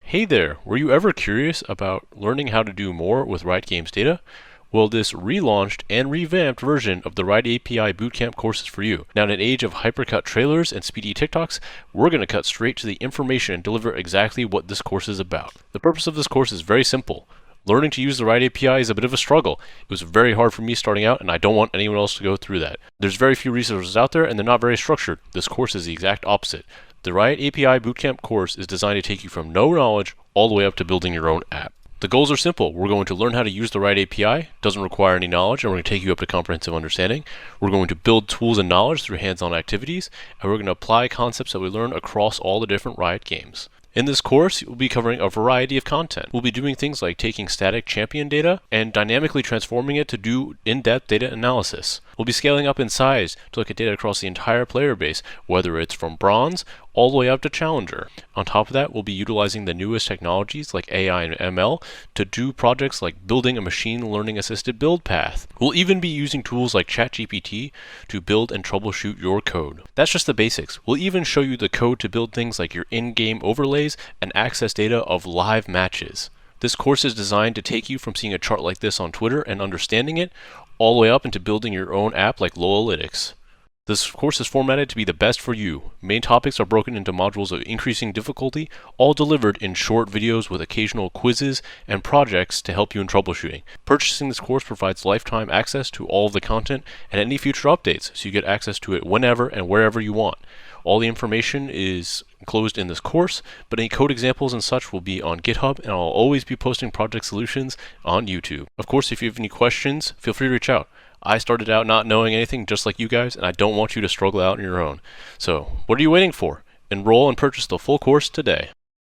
Hey there, were you ever curious about learning how to do more with Riot Games data? Well, this relaunched and revamped version of the Riot API Bootcamp course is for you. Now, in an age of hypercut trailers and speedy TikToks, we're going to cut straight to the information and deliver exactly what this course is about. The purpose of this course is very simple. Learning to use the Riot API is a bit of a struggle. It was very hard for me starting out, and I don't want anyone else to go through that. There's very few resources out there, and they're not very structured. This course is the exact opposite. The Riot API Bootcamp course is designed to take you from no knowledge all the way up to building your own app. The goals are simple. We're going to learn how to use the Riot API. Doesn't require any knowledge, and we're going to take you up to comprehensive understanding. We're going to build tools and knowledge through hands-on activities, and we're going to apply concepts that we learn across all the different Riot games. In this course, we'll be covering a variety of content. We'll be doing things like taking static champion data and dynamically transforming it to do in-depth data analysis. We'll be scaling up in size to look at data across the entire player base, whether it's from bronze all the way up to challenger. On top of that, we'll be utilizing the newest technologies like AI and ML to do projects like building a machine learning assisted build path. We'll even be using tools like ChatGPT to build and troubleshoot your code. That's just the basics. We'll even show you the code to build things like your in-game overlays and access data of live matches. This course is designed to take you from seeing a chart like this on Twitter and understanding it all the way up into building your own app like Lowalytics. This course is formatted to be the best for you. Main topics are broken into modules of increasing difficulty, all delivered in short videos with occasional quizzes and projects to help you in troubleshooting. Purchasing this course provides lifetime access to all of the content and any future updates, so you get access to it whenever and wherever you want. All the information is enclosed in this course, but any code examples and such will be on GitHub, and I'll always be posting project solutions on YouTube. Of course, if you have any questions, feel free to reach out. I started out not knowing anything just like you guys, and I don't want you to struggle out on your own. So, what are you waiting for? Enroll and purchase the full course today.